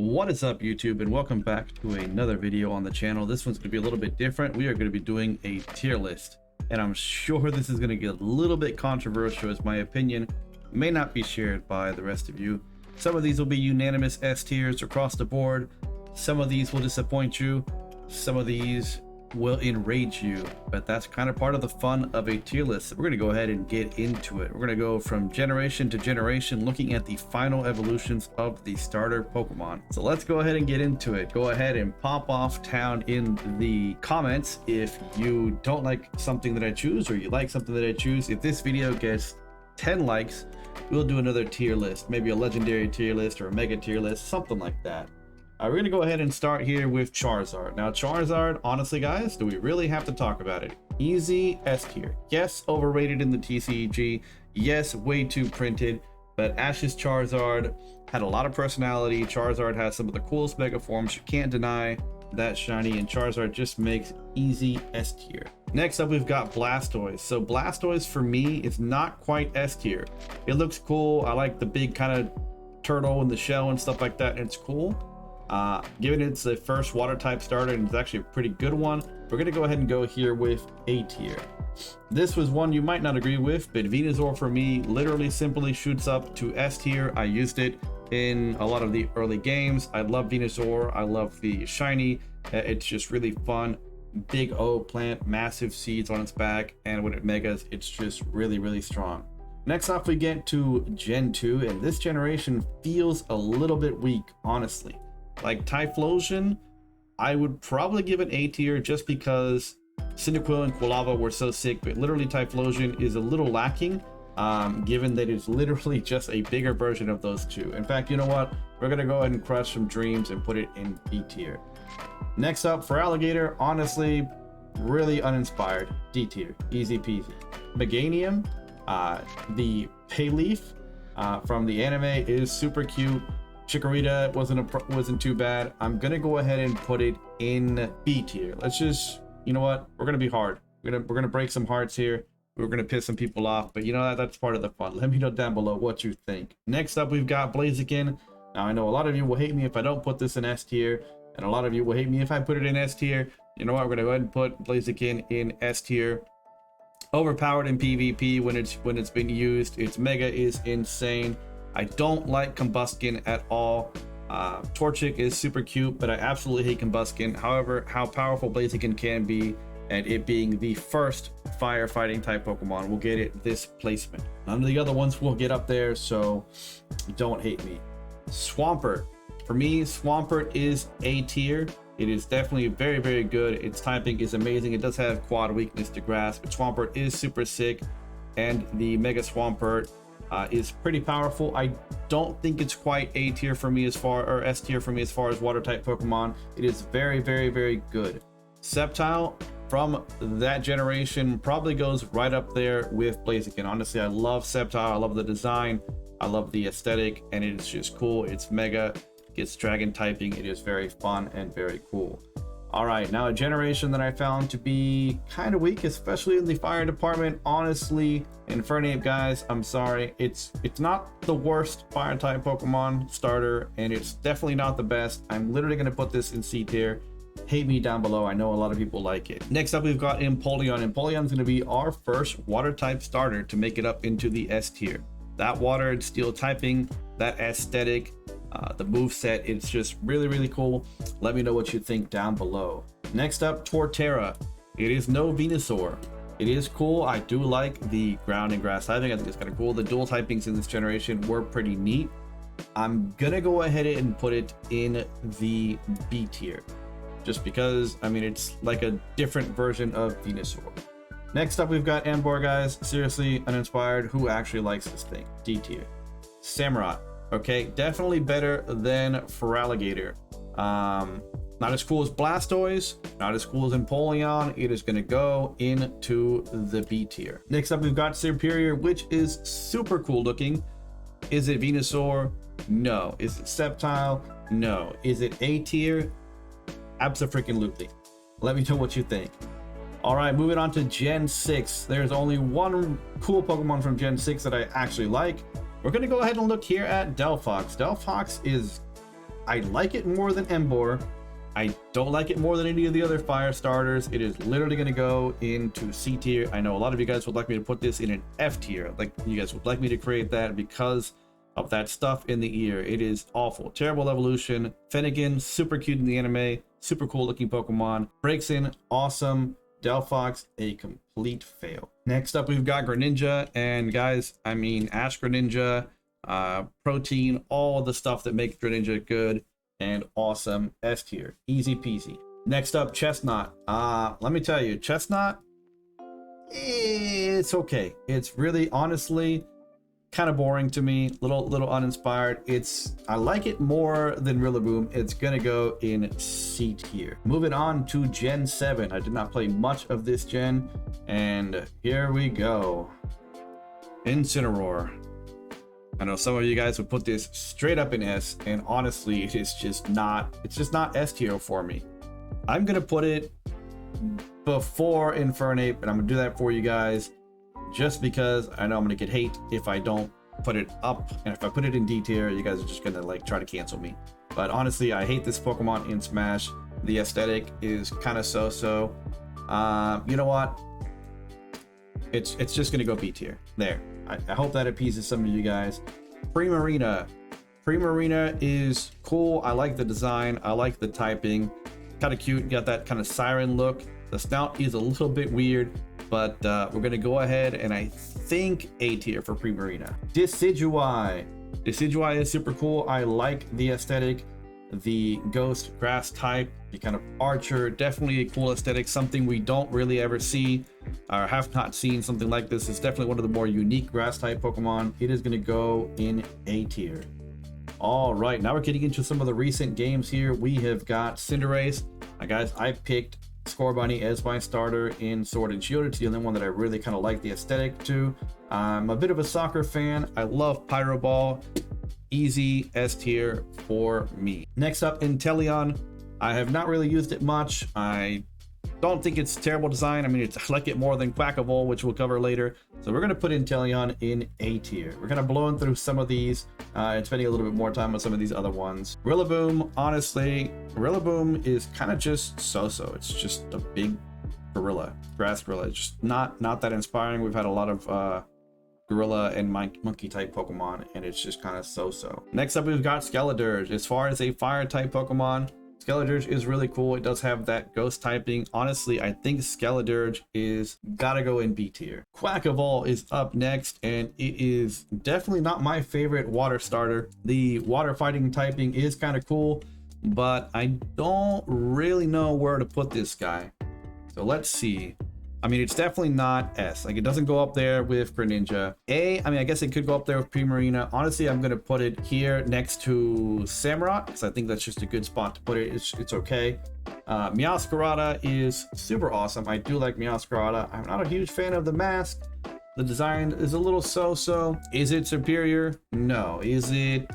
What is up, YouTube, and welcome back to another video on the channel. This one's going to be a little bit different. We are going to be doing a tier list, and I'm sure this is going to get a little bit controversial, as my opinion may not be shared by the rest of you. Some of these will be unanimous S tiers across the board. Some of these will disappoint you. Some of these will enrage you, but that's kind of part of the fun of a tier list. So we're going to go ahead and get into it. We're going to go from generation to generation, looking at the final evolutions of the starter Pokemon. So let's go ahead and get into it. Go ahead and pop off town in the comments if you don't like something that I choose, or you like something that I choose. If this video gets 10 likes, we'll do another tier list, maybe a legendary tier list or a mega tier list, something like that. We're going to go ahead and start here with Charizard. Now, Charizard, honestly, guys, do we really have to talk about it? Easy S tier. Yes, overrated in the TCG. Yes, way too printed. But Ash's Charizard had a lot of personality. Charizard has some of the coolest mega forms. You can't deny that shiny, and Charizard just makes easy S tier. Next up, we've got Blastoise. So Blastoise, for me, is not quite S tier. It looks cool. I like the big kind of turtle in the shell and stuff like that. It's cool. Given it's the first water type starter, and it's actually a pretty good one, we're going to go ahead and go here with A tier. This was one you might not agree with, but Venusaur for me literally simply shoots up to S tier. I used it in a lot of the early games. I love Venusaur. I love the shiny. It's just really fun. Big O plant, massive seeds on its back, and when it megas, it's just really strong. Next off, we get to Gen 2, and this generation feels a little bit weak, honestly. Like Typhlosion, I would probably give it A tier just because Cyndaquil and Quilava were so sick, but literally Typhlosion is a little lacking, given that it's literally just a bigger version of those two. In fact, you know what? We're going to go ahead and crush some dreams and put it in B tier. Next up, for Alligator, honestly, really uninspired. D tier. Easy peasy. Meganium, the Payleaf from the anime is super cute. Chikorita wasn't too bad. I'm gonna go ahead and put it in B tier. Let's just, you know what? We're gonna be hard. We're gonna break some hearts here. We're gonna piss some people off, but you know that's part of the fun. Let me know down below what you think. Next up, we've got Blaziken. Now I know a lot of you will hate me if I don't put this in S tier, and a lot of you will hate me if I put it in S tier. You know what? We're gonna go ahead and put Blaziken in S tier. Overpowered in PvP when it's been used. Its mega is insane. I don't like Combuskin at all. Torchic is super cute, but I absolutely hate Combuskin. However, how powerful Blaziken can be, and it being the first firefighting type Pokemon, will get it this placement. None of the other ones will get up there, so don't hate me. Swampert. For me, Swampert is A tier. It is definitely very good. Its typing is amazing. It does have quad weakness to grass, but Swampert is super sick, and the Mega Swampert is pretty powerful. I don't think it's quite A tier for me or S tier for me as far as water type Pokemon. It is very good. Sceptile from that generation probably goes right up there with Blaziken. Honestly, I love Sceptile. I love the design. I love the aesthetic, and it's just cool. It's mega, gets dragon typing. It is very fun and very cool. All right, now a generation that I found to be kind of weak, especially in the fire department. Honestly, Infernape, guys, I'm sorry. It's not the worst fire type Pokemon starter, and it's definitely not the best. I'm literally going to put this in C tier. Hate me down below. I know a lot of people like it. Next up, we've got Empoleon. Empoleon is going to be our first water type starter to make it up into the S tier. That water and steel typing, that aesthetic, the move set, it's just really cool. Let me know what you think down below. Next up, Torterra. It is no Venusaur. It is cool. I do like the ground and grass typing. I think it's kind of cool. The dual typings in this generation were pretty neat. I'm gonna go ahead and put it in the B tier, just because, I mean, it's like a different version of Venusaur. Next up, we've got Ambar, guys. Seriously uninspired. Who actually likes this thing? D tier. Samurott. Okay, definitely better than for Alligator. Not as cool as Blastoise, not as cool as Empoleon. It is going to go into the B tier. Next up, we've got Superior, which is super cool looking. Is it Venusaur? No. Is it Sceptile? No. Is it A tier? Abso-freaking-lutely. Let me know what you think. All right, moving on to Gen 6. There's only one cool Pokemon from Gen 6 that I actually like. We're going to go ahead and look here at Delphox. Delphox is I like it more than Ambar. I don't like it more than any of the other fire starters. It is literally going to go into C tier. I know a lot of you guys would like me to put this in an F tier. Like, you guys would like me to create that because of that stuff in the ear. It is awful. Terrible evolution. Finnegan, super cute in the anime. Super cool looking Pokemon. Breaks in, awesome. Delphox, a complete fail. Next up, we've got Greninja. And guys, I mean, Ash Greninja, Protein, all of the stuff that makes Greninja good and awesome. S tier, easy peasy. Next up, Chestnut. Let me tell you, Chestnut, it's okay. It's really, honestly, kind of boring to me. Little uninspired. I like it more than Rillaboom. It's gonna go in C tier. Moving on to Gen 7. I did not play much of this gen, and here we go. Incineroar. I know some of you guys would put this straight up in S, and honestly, it's just not S tier for me. I'm gonna put it before Infernape, and I'm gonna do that for you guys just because I know I'm gonna get hate if I don't put it up, and if I put it in D tier, you guys are just gonna like try to cancel me. But honestly, I hate this Pokemon in Smash. The aesthetic is kind of so-so. You know what? It's just gonna go B tier. There. I hope that appeases some of you guys. Primarina. Primarina is cool. I like the design. I like the typing. Kind of cute. Got that kind of siren look. The snout is a little bit weird, but we're going to go ahead and I think A tier for Primarina. Decidueye. Decidueye is super cool. I like the aesthetic. The ghost grass type, the kind of archer, definitely a cool aesthetic, something we don't really ever see or have not seen something like this. It's definitely one of the more unique grass type Pokemon. It is going to go in A tier. All right, now we're getting into some of the recent games here. We have got Cinderace. Guys, I picked Scorbunny as my starter in Sword and Shield. It's the only one that I really kind of like the aesthetic to. I'm a bit of a soccer fan. I love Pyro Ball. Easy S tier for me. Next up, Inteleon. I have not really used it much. I don't think it's terrible design. I mean, I like it more than Quackable, which we'll cover later. So we're going to put Inteleon in A tier. We're kind of blowing through some of these and spending a little bit more time on some of these other ones. Rillaboom, honestly, Rillaboom is kind of just so-so. It's just a big gorilla, grass gorilla. It's just not that inspiring. We've had a lot of gorilla and monkey type Pokemon, and it's just kind of so-so. Next up, we've got Skeledirge. As far as a fire type Pokemon, Skeledirge is really cool. It does have that ghost typing. Honestly, I think Skeledirge is gotta go in B tier. Quackable is up next, and it is definitely not my favorite water starter. The water fighting typing is kind of cool, but I don't really know where to put this guy. So let's see. I mean, it's definitely not S. Like, it doesn't go up there with Greninja. I mean, I guess it could go up there with Primarina. Honestly, I'm going to put it here next to Samurott, because I think that's just a good spot to put it. It's okay. Meowscarada is super awesome. I do like Meowscarada. I'm not a huge fan of the mask. The design is a little so-so. Is it superior? No. Is it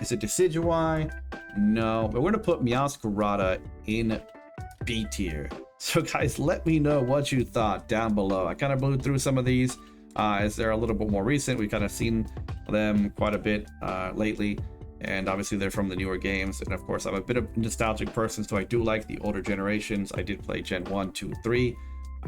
Decidueye? No. But we're going to put Meowscarada in B tier. So guys, let me know what you thought down below. I kind of blew through some of these as they're a little bit more recent. We've kind of seen them quite a bit lately, and obviously they're from the newer games. And of course, I'm a bit of a nostalgic person, so I do like the older generations. I did play Gen 1, 2, 3.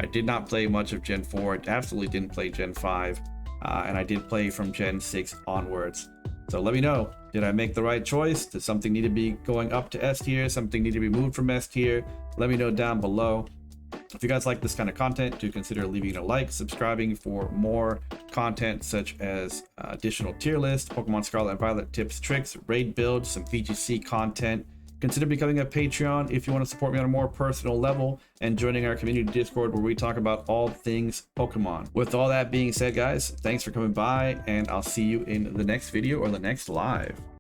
I did not play much of Gen 4. I absolutely didn't play Gen 5. And I did play from Gen 6 onwards. So let me know, did I make the right choice? Does something need to be going up to S tier? Something need to be moved from S tier? Let me know down below. If you guys like this kind of content, do consider leaving a like, subscribing for more content such as additional tier list, Pokemon Scarlet and Violet tips, tricks, raid builds, some VGC content. Consider becoming a Patreon if you want to support me on a more personal level, and joining our community Discord where we talk about all things Pokemon. With all that being said, guys, thanks for coming by, and I'll see you in the next video or the next live.